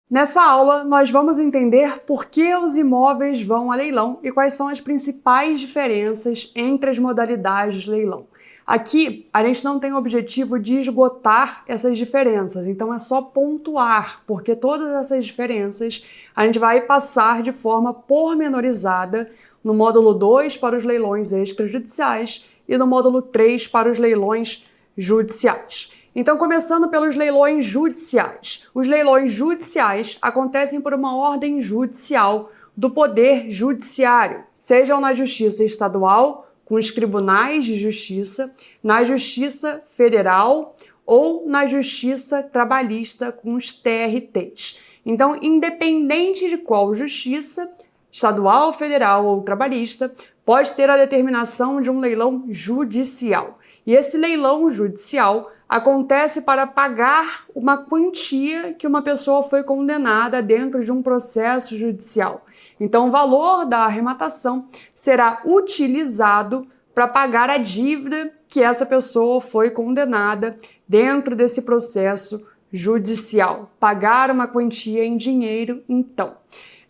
Nessa aula, nós vamos entender por que os imóveis vão a leilão e quais são as principais diferenças entre as modalidades de leilão. Aqui, a gente não tem o objetivo de esgotar essas diferenças, então é só pontuar, porque todas essas diferenças a gente vai passar de forma pormenorizada no módulo 2 para os leilões extrajudiciais e no módulo 3 para os leilões judiciais. Então, começando pelos leilões judiciais. Os leilões judiciais acontecem por uma ordem judicial do Poder Judiciário, sejam na Justiça Estadual, com os tribunais de justiça, na Justiça Federal ou na Justiça Trabalhista, com os TRTs. Então, independente de qual justiça, estadual, federal ou trabalhista, pode ter a determinação de um leilão judicial. E esse leilão judicial acontece para pagar uma quantia que uma pessoa foi condenada dentro de um processo judicial. Então, o valor da arrematação será utilizado para pagar a dívida que essa pessoa foi condenada dentro desse processo judicial. Pagar uma quantia em dinheiro, então.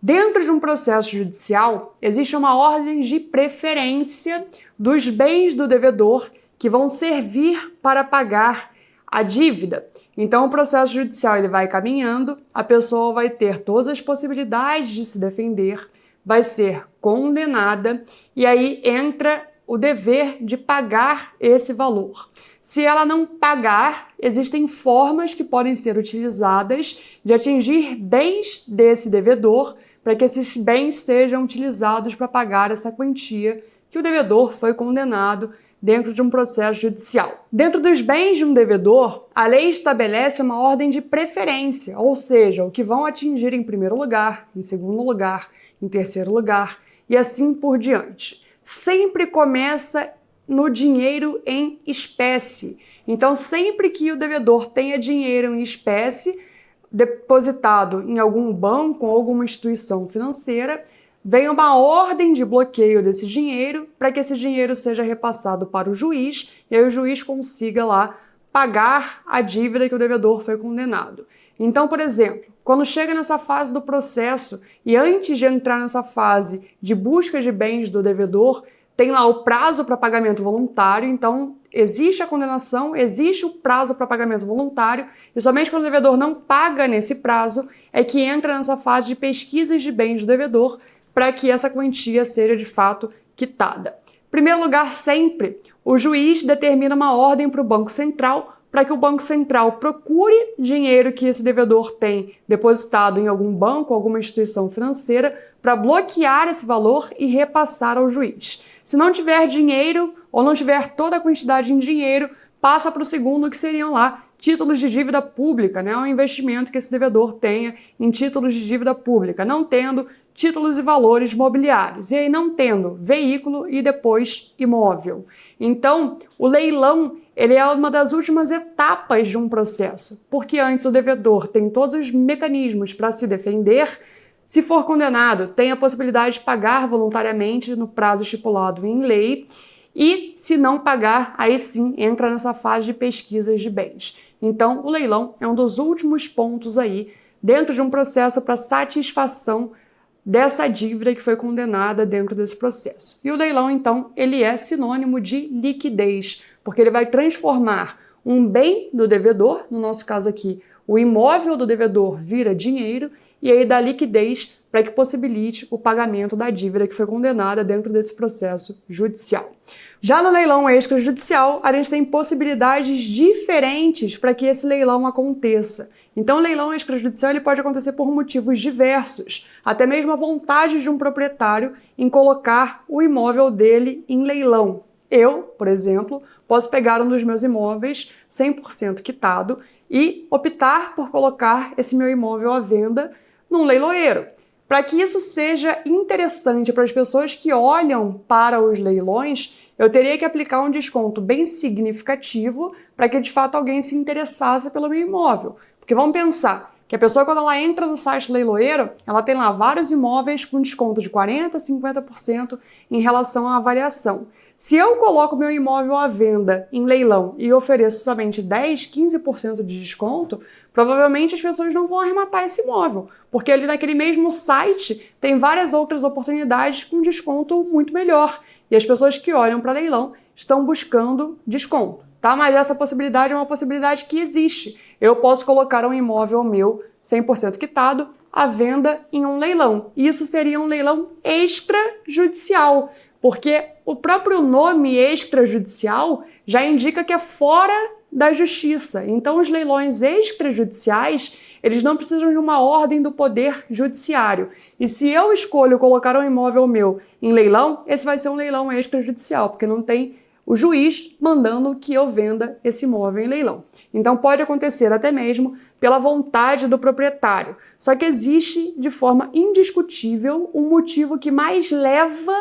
Dentro de um processo judicial, existe uma ordem de preferência dos bens do devedor que vão servir para pagar a dívida. Então, o processo judicial ele vai caminhando, a pessoa vai ter todas as possibilidades de se defender, vai ser condenada e aí entra o dever de pagar esse valor. Se ela não pagar, existem formas que podem ser utilizadas de atingir bens desse devedor para que esses bens sejam utilizados para pagar essa quantia que o devedor foi condenado dentro de um processo judicial. Dentro dos bens de um devedor, a lei estabelece uma ordem de preferência, ou seja, o que vão atingir em primeiro lugar, em segundo lugar, em terceiro lugar e assim por diante. Sempre começa no dinheiro em espécie. Então, sempre que o devedor tenha dinheiro em espécie depositado em algum banco ou alguma instituição financeira, vem uma ordem de bloqueio desse dinheiro para que esse dinheiro seja repassado para o juiz e aí o juiz consiga lá pagar a dívida que o devedor foi condenado. Então, por exemplo, quando chega nessa fase do processo e antes de entrar nessa fase de busca de bens do devedor, tem lá o prazo para pagamento voluntário, então existe a condenação, existe o prazo para pagamento voluntário e somente quando o devedor não paga nesse prazo é que entra nessa fase de pesquisas de bens do devedor para que essa quantia seja de fato quitada. Em primeiro lugar, sempre, o juiz determina uma ordem para o Banco Central para que o Banco Central procure dinheiro que esse devedor tem depositado em algum banco, alguma instituição financeira, para bloquear esse valor e repassar ao juiz. Se não tiver dinheiro ou não tiver toda a quantidade em dinheiro, passa para o segundo, que seriam lá títulos de dívida pública, né? Um investimento que esse devedor tenha em títulos de dívida pública, não tendo títulos e valores mobiliários, e aí não tendo veículo e depois imóvel. Então, o leilão ele é uma das últimas etapas de um processo, porque antes o devedor tem todos os mecanismos para se defender. Se for condenado, tem a possibilidade de pagar voluntariamente no prazo estipulado em lei, e se não pagar, aí sim entra nessa fase de pesquisas de bens. Então, o leilão é um dos últimos pontos aí dentro de um processo para satisfação dessa dívida que foi condenada dentro desse processo. E o leilão, então, ele é sinônimo de liquidez, porque ele vai transformar um bem do devedor, no nosso caso aqui, o imóvel do devedor vira dinheiro, e aí dá liquidez para que possibilite o pagamento da dívida que foi condenada dentro desse processo judicial. Já no leilão extrajudicial, a gente tem possibilidades diferentes para que esse leilão aconteça. Então, o leilão extrajudicial ele pode acontecer por motivos diversos, até mesmo a vontade de um proprietário em colocar o imóvel dele em leilão. Eu, por exemplo, posso pegar um dos meus imóveis 100% quitado e optar por colocar esse meu imóvel à venda num leiloeiro. Para que isso seja interessante para as pessoas que olham para os leilões, eu teria que aplicar um desconto bem significativo para que de fato alguém se interessasse pelo meu imóvel. Porque vamos pensar, Que a pessoa, quando ela entra no site leiloeiro, ela tem lá vários imóveis com desconto de 40%, 50% em relação à avaliação. Se eu coloco meu imóvel à venda em leilão e ofereço somente 10%, 15% de desconto, provavelmente as pessoas não vão arrematar esse imóvel, porque ali naquele mesmo site tem várias outras oportunidades com desconto muito melhor. E as pessoas que olham para leilão estão buscando desconto, tá? Mas essa possibilidade é uma possibilidade que existe. Eu posso colocar um imóvel meu 100% quitado à venda em um leilão. Isso seria um leilão extrajudicial, porque o próprio nome extrajudicial já indica que é fora da justiça. Então, os leilões extrajudiciais, eles não precisam de uma ordem do poder judiciário. E se eu escolho colocar um imóvel meu em leilão, esse vai ser um leilão extrajudicial, porque não tem o juiz mandando que eu venda esse imóvel em leilão. Então pode acontecer até mesmo pela vontade do proprietário. Só que existe de forma indiscutível um motivo que mais leva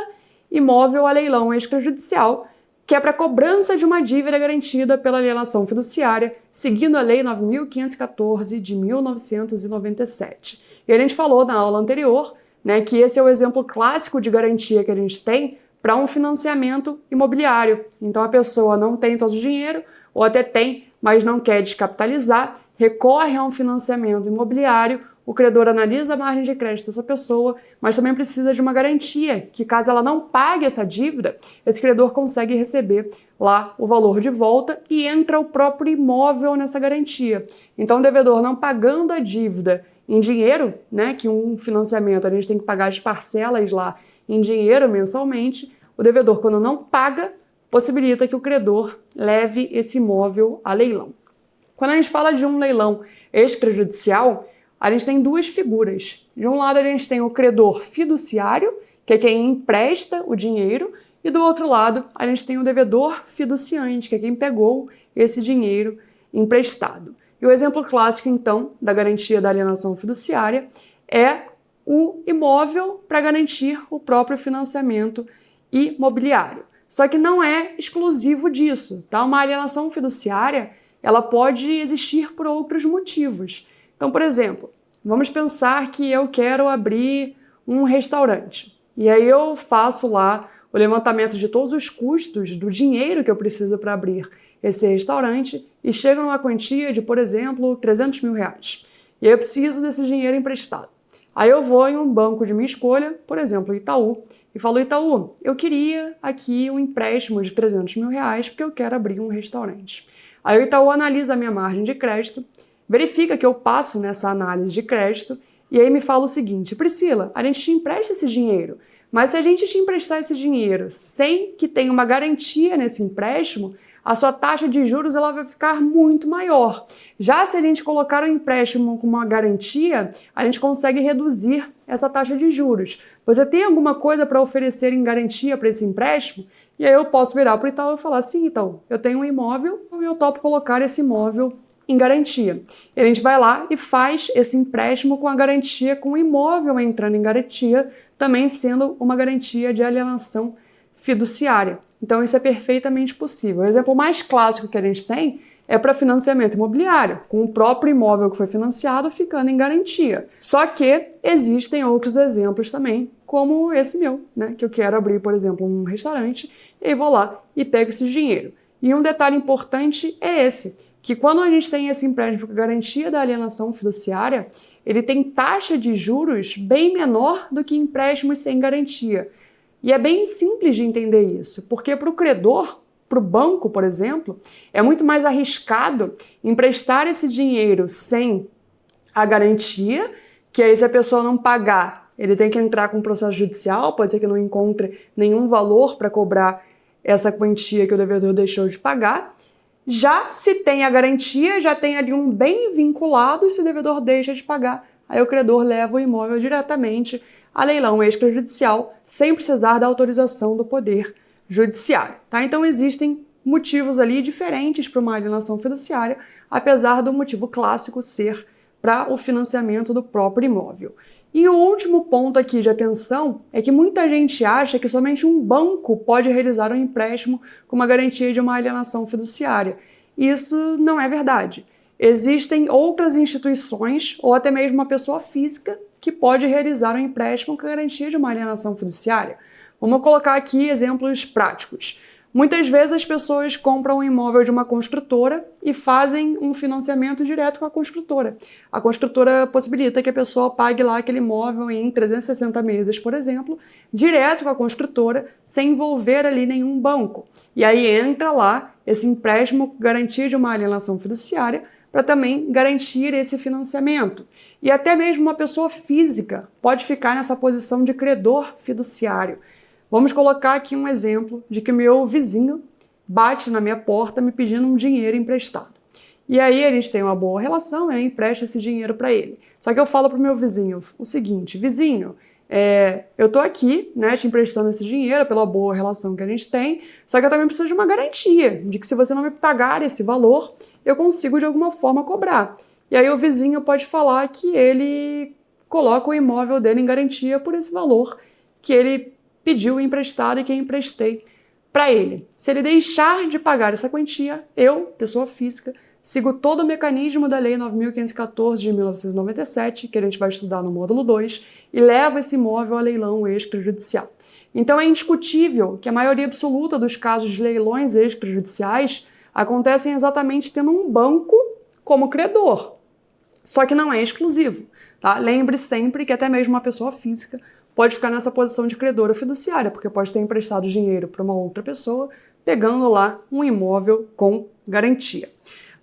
imóvel a leilão extrajudicial, que é para cobrança de uma dívida garantida pela alienação fiduciária, seguindo a Lei 9.514 de 1997. E a gente falou na aula anterior, né, que esse é o exemplo clássico de garantia que a gente tem para um financiamento imobiliário. Então a pessoa não tem todo o dinheiro, ou até tem, mas não quer descapitalizar, recorre a um financiamento imobiliário, o credor analisa a margem de crédito dessa pessoa, mas também precisa de uma garantia, que caso ela não pague essa dívida, esse credor consegue receber lá o valor de volta e entra o próprio imóvel nessa garantia. Então o devedor não pagando a dívida em dinheiro, né, que um financiamento a gente tem que pagar as parcelas lá em dinheiro mensalmente, o devedor, quando não paga, possibilita que o credor leve esse imóvel a leilão. Quando a gente fala de um leilão extrajudicial, a gente tem duas figuras. De um lado, a gente tem o credor fiduciário, que é quem empresta o dinheiro, e do outro lado, a gente tem o devedor fiduciante, que é quem pegou esse dinheiro emprestado. E o exemplo clássico, então, da garantia da alienação fiduciária é o imóvel para garantir o próprio financiamento imobiliário. Só que não é exclusivo disso, tá? Uma alienação fiduciária, ela pode existir por outros motivos. Então, por exemplo, vamos pensar que eu quero abrir um restaurante. E aí eu faço lá o levantamento de todos os custos do dinheiro que eu preciso para abrir esse restaurante e chego numa quantia de, por exemplo, 300 mil reais. E aí eu preciso desse dinheiro emprestado. Aí eu vou em um banco de minha escolha, por exemplo, Itaú, e falo, Itaú, eu queria aqui um empréstimo de 300 mil reais porque eu quero abrir um restaurante. Aí o Itaú analisa a minha margem de crédito, verifica que eu passo nessa análise de crédito e aí me fala o seguinte, Priscila, a gente te empresta esse dinheiro, mas se a gente te emprestar esse dinheiro sem que tenha uma garantia nesse empréstimo, a sua taxa de juros ela vai ficar muito maior. Já se a gente colocar um empréstimo com uma garantia, a gente consegue reduzir essa taxa de juros. Você tem alguma coisa para oferecer em garantia para esse empréstimo? E aí eu posso virar para o Itaú e falar, sim, Itaú, eu tenho um imóvel e eu topo colocar esse imóvel em garantia. E a gente vai lá e faz esse empréstimo com a garantia, com o imóvel entrando em garantia, também sendo uma garantia de alienação fiduciária. Então isso é perfeitamente possível. O exemplo mais clássico que a gente tem é para financiamento imobiliário, com o próprio imóvel que foi financiado ficando em garantia. Só que existem outros exemplos também, como esse meu, né? Que eu quero abrir, por exemplo, um restaurante e vou lá e pego esse dinheiro. E um detalhe importante é esse, que quando a gente tem esse empréstimo com garantia da alienação fiduciária, ele tem taxa de juros bem menor do que empréstimos sem garantia. E é bem simples de entender isso, porque para o credor, para o banco, por exemplo, é muito mais arriscado emprestar esse dinheiro sem a garantia, que aí se a pessoa não pagar, ele tem que entrar com um processo judicial, pode ser que não encontre nenhum valor para cobrar essa quantia que o devedor deixou de pagar. Já se tem a garantia, já tem ali um bem vinculado, e se o devedor deixa de pagar, aí o credor leva o imóvel diretamente a leilão extrajudicial, sem precisar da autorização do Poder Judiciário. Tá? Então existem motivos ali diferentes para uma alienação fiduciária, apesar do motivo clássico ser para o financiamento do próprio imóvel. E o último ponto aqui de atenção é que muita gente acha que somente um banco pode realizar um empréstimo com uma garantia de uma alienação fiduciária. Isso não é verdade. existem outras instituições ou até mesmo uma pessoa física que pode realizar um empréstimo com garantia de uma alienação fiduciária. Vamos colocar aqui exemplos práticos. Muitas vezes as pessoas compram um imóvel de uma construtora e fazem um financiamento direto com a construtora. A construtora possibilita que a pessoa pague lá aquele imóvel em 360 meses, por exemplo, direto com a construtora, sem envolver ali nenhum banco. E aí entra lá esse empréstimo com garantia de uma alienação fiduciária para também garantir esse financiamento. E até mesmo uma pessoa física pode ficar nessa posição de credor fiduciário. Vamos colocar aqui um exemplo de que meu vizinho bate na minha porta me pedindo um dinheiro emprestado. E aí a gente tem uma boa relação, eu empresto esse dinheiro para ele. Só que eu falo para o meu vizinho o seguinte: vizinho, eu tô aqui, né, te emprestando esse dinheiro pela boa relação que a gente tem, só que eu também preciso de uma garantia de que se você não me pagar esse valor, eu consigo de alguma forma cobrar. E aí o vizinho pode falar que ele coloca o imóvel dele em garantia por esse valor que ele pediu emprestado e que eu emprestei para ele. Se ele deixar de pagar essa quantia, eu, pessoa física, sigo todo o mecanismo da Lei 9.514 de 1997, que a gente vai estudar no módulo 2, e levo esse imóvel a leilão extrajudicial. Então é indiscutível que a maioria absoluta dos casos de leilões extrajudiciais acontecem exatamente tendo um banco como credor. Só que não é exclusivo, tá? Lembre sempre que até mesmo uma pessoa física pode ficar nessa posição de credora fiduciária, porque pode ter emprestado dinheiro para uma outra pessoa, pegando lá um imóvel com garantia.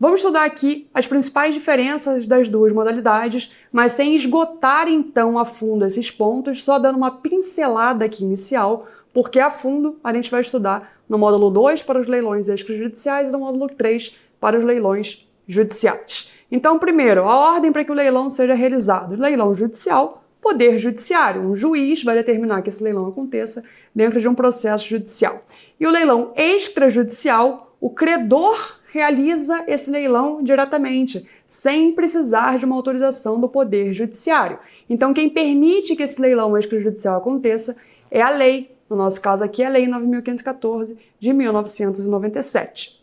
Vamos estudar aqui as principais diferenças das duas modalidades, mas sem esgotar então a fundo esses pontos, só dando uma pincelada aqui inicial, porque a fundo a gente vai estudar no módulo 2 para os leilões extrajudiciais e no módulo 3 para os leilões judiciais. Então, primeiro, a ordem para que o leilão seja realizado. Leilão judicial, poder judiciário. Um juiz vai determinar que esse leilão aconteça dentro de um processo judicial. E o leilão extrajudicial, o credor realiza esse leilão diretamente, sem precisar de uma autorização do poder judiciário. Então, quem permite que esse leilão extrajudicial aconteça é a lei. No nosso caso aqui, é a Lei 9.514 de 1997.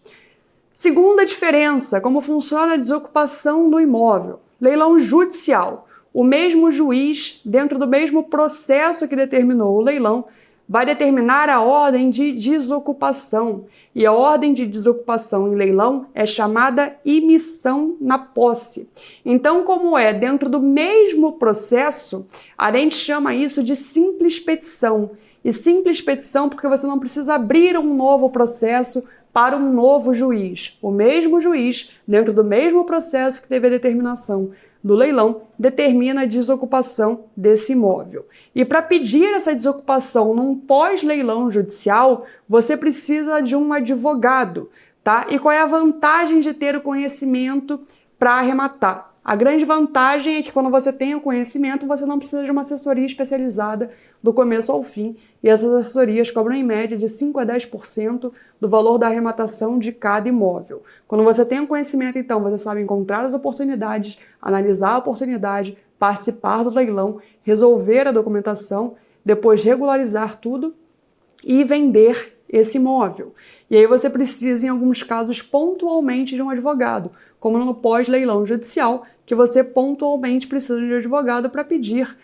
Segunda diferença, como funciona a desocupação do imóvel. Leilão judicial. O mesmo juiz, dentro do mesmo processo que determinou o leilão, vai determinar a ordem de desocupação. E a ordem de desocupação em leilão é chamada imissão na posse. Então, como é dentro do mesmo processo, a gente chama isso de simples petição. E simples petição porque você não precisa abrir um novo processo para um novo juiz. O mesmo juiz, dentro do mesmo processo que teve a determinação do leilão, determina a desocupação desse imóvel. E para pedir essa desocupação num pós-leilão judicial, você precisa de um advogado, tá? E qual é a vantagem de ter o conhecimento para arrematar? A grande vantagem é que quando você tem o conhecimento, você não precisa de uma assessoria especializada do começo ao fim, e essas assessorias cobram em média de 5 a 10% do valor da arrematação de cada imóvel. Quando você tem o conhecimento, então, você sabe encontrar as oportunidades, analisar a oportunidade, participar do leilão, resolver a documentação, depois regularizar tudo e vender esse imóvel. E aí você precisa, em alguns casos, pontualmente de um advogado, como no pós-leilão judicial, que você pontualmente precisa de um advogado para pedir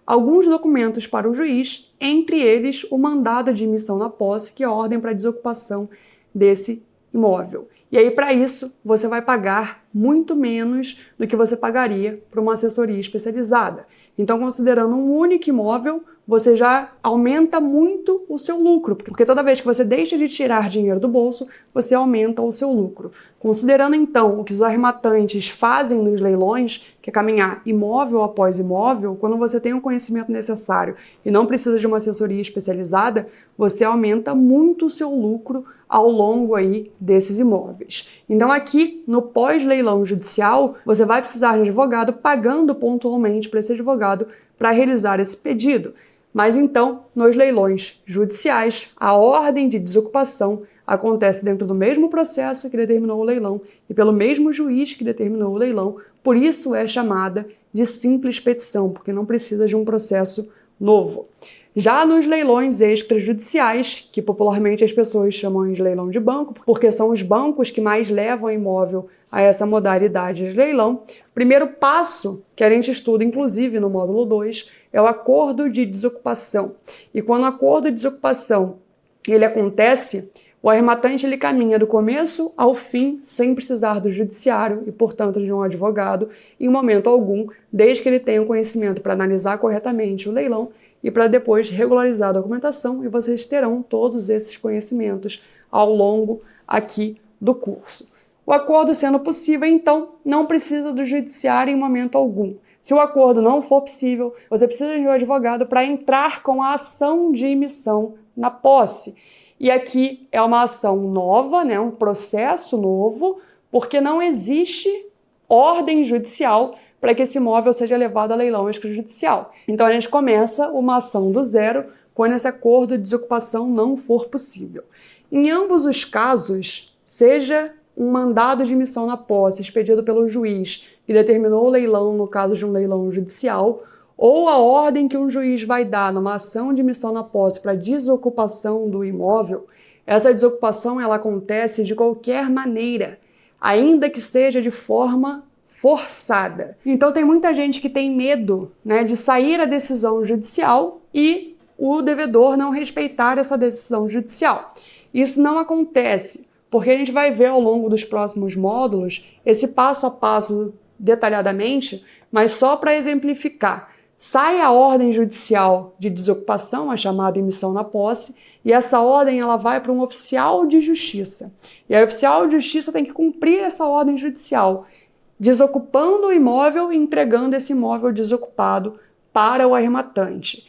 alguns documentos para o juiz, entre eles o mandado de imissão na posse, que é a ordem para desocupação desse imóvel. E aí, para isso, você vai pagar muito menos do que você pagaria para uma assessoria especializada. Então, considerando um único imóvel, você já aumenta muito o seu lucro, porque toda vez que você deixa de tirar dinheiro do bolso, você aumenta o seu lucro. Considerando, então, o que os arrematantes fazem nos leilões, que é caminhar imóvel após imóvel, quando você tem o conhecimento necessário e não precisa de uma assessoria especializada, você aumenta muito o seu lucro ao longo aí desses imóveis. Então aqui, no pós-leilão judicial, você vai precisar de um advogado pagando pontualmente para esse advogado para realizar esse pedido. Mas então, nos leilões judiciais, a ordem de desocupação acontece dentro do mesmo processo que determinou o leilão e pelo mesmo juiz que determinou o leilão, por isso é chamada de simples petição, porque não precisa de um processo novo. Já nos leilões extrajudiciais, que popularmente as pessoas chamam de leilão de banco, porque são os bancos que mais levam imóvel a essa modalidade de leilão. O primeiro passo que a gente estuda, inclusive no módulo 2, é o acordo de desocupação. E quando o acordo de desocupação ele acontece, o arrematante ele caminha do começo ao fim sem precisar do judiciário e, portanto, de um advogado em momento algum, desde que ele tenha o conhecimento para analisar corretamente o leilão e para depois regularizar a documentação, e vocês terão todos esses conhecimentos ao longo aqui do curso. O acordo sendo possível, então, não precisa do judiciário em momento algum. Se o acordo não for possível, você precisa de um advogado para entrar com a ação de imissão na posse. E aqui é uma ação nova, né, um processo novo, porque não existe ordem judicial para que esse imóvel seja levado a leilão extrajudicial. Então a gente começa uma ação do zero quando esse acordo de desocupação não for possível. Em ambos os casos, seja um mandado de imissão na posse expedido pelo juiz que determinou o leilão no caso de um leilão judicial, ou a ordem que um juiz vai dar numa ação de imissão na posse para desocupação do imóvel, essa desocupação ela acontece de qualquer maneira, ainda que seja de forma forçada. Então tem muita gente que tem medo, né, de sair a decisão judicial e o devedor não respeitar essa decisão judicial. Isso não acontece, porque a gente vai ver ao longo dos próximos módulos esse passo a passo detalhadamente, mas só para exemplificar. Sai a ordem judicial de desocupação, a chamada imissão na posse, e essa ordem ela vai para um oficial de justiça. E aí o oficial de justiça tem que cumprir essa ordem judicial, desocupando o imóvel e entregando esse imóvel desocupado para o arrematante.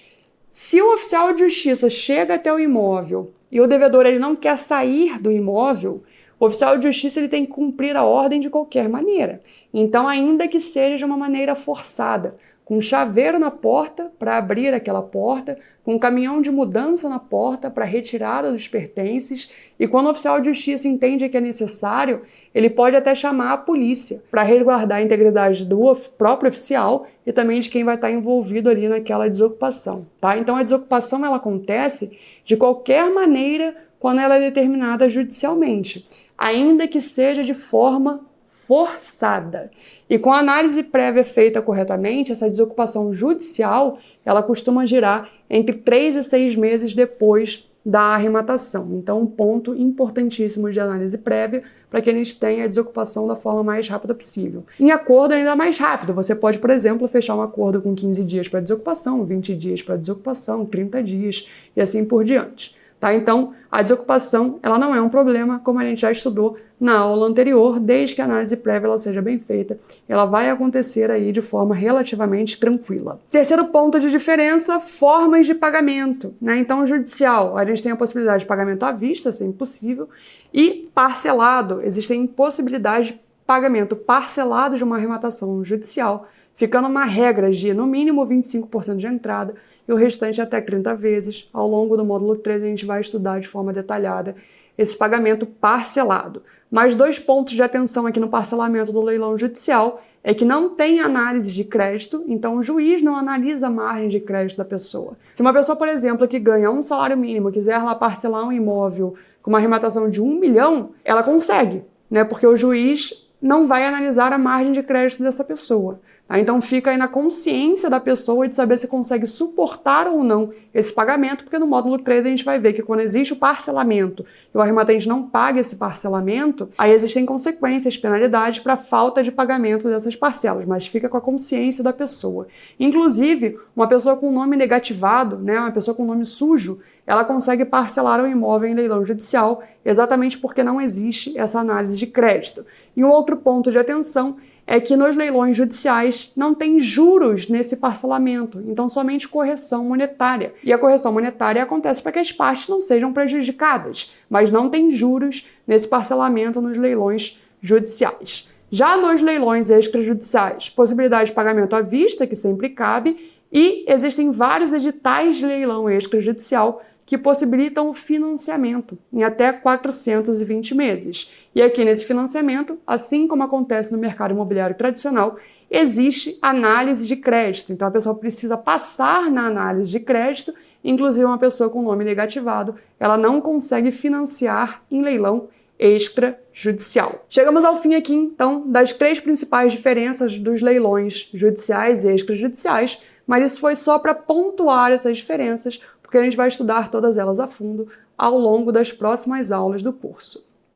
Se o oficial de justiça chega até o imóvel e o devedor ele não quer sair do imóvel, o oficial de justiça ele tem que cumprir a ordem de qualquer maneira. Então, ainda que seja de uma maneira forçada, com um chaveiro na porta para abrir aquela porta, com um caminhão de mudança na porta para retirada dos pertences, e quando o oficial de justiça entende que é necessário, ele pode até chamar a polícia para resguardar a integridade do próprio oficial e também de quem vai estar envolvido ali naquela desocupação, tá? Então a desocupação ela acontece de qualquer maneira quando ela é determinada judicialmente, ainda que seja de forma forçada. E com a análise prévia feita corretamente, essa desocupação judicial, ela costuma girar entre 3 e 6 meses depois da arrematação. Então, um ponto importantíssimo de análise prévia para que a gente tenha a desocupação da forma mais rápida possível. Em acordo ainda mais rápido, você pode, por exemplo, fechar um acordo com 15 dias para desocupação, 20 dias para desocupação, 30 dias e assim por diante. Tá? Então, a desocupação ela não é um problema, como a gente já estudou na aula anterior, desde que a análise prévia ela seja bem feita, ela vai acontecer aí de forma relativamente tranquila. Terceiro ponto de diferença, formas de pagamento, né? Então, judicial, a gente tem a possibilidade de pagamento à vista, sempre possível, e parcelado, existem possibilidades de pagamento parcelado de uma arrematação judicial, ficando uma regra de, no mínimo, 25% de entrada, e o restante até 30 vezes. Ao longo do módulo 3 a gente vai estudar de forma detalhada esse pagamento parcelado. Mais 2 pontos de atenção aqui no parcelamento do leilão judicial é que não tem análise de crédito, então o juiz não analisa a margem de crédito da pessoa. Se uma pessoa, por exemplo, que ganha um salário mínimo, quiser lá parcelar um imóvel com uma arrematação de 1 milhão, ela consegue, né? Porque o juiz não vai analisar a margem de crédito dessa pessoa. Então fica aí na consciência da pessoa de saber se consegue suportar ou não esse pagamento, porque no módulo 3 a gente vai ver que quando existe o parcelamento e o arrematante não paga esse parcelamento, aí existem consequências, penalidades para falta de pagamento dessas parcelas, mas fica com a consciência da pessoa. Inclusive, uma pessoa com nome negativado, né, uma pessoa com nome sujo, ela consegue parcelar um imóvel em leilão judicial exatamente porque não existe essa análise de crédito. E um outro ponto de atenção é que nos leilões judiciais não tem juros nesse parcelamento, então somente correção monetária. E a correção monetária acontece para que as partes não sejam prejudicadas, mas não tem juros nesse parcelamento nos leilões judiciais. Já nos leilões extrajudiciais, possibilidade de pagamento à vista, que sempre cabe, e existem vários editais de leilão extrajudicial que possibilitam o financiamento em até 420 meses. E aqui nesse financiamento, assim como acontece no mercado imobiliário tradicional, existe análise de crédito. Então a pessoa precisa passar na análise de crédito, inclusive uma pessoa com nome negativado, ela não consegue financiar em leilão extrajudicial. Chegamos ao fim aqui, então, das 3 principais diferenças dos leilões judiciais e extrajudiciais, mas isso foi só para pontuar essas diferenças, porque a gente vai estudar todas elas a fundo ao longo das próximas aulas do curso.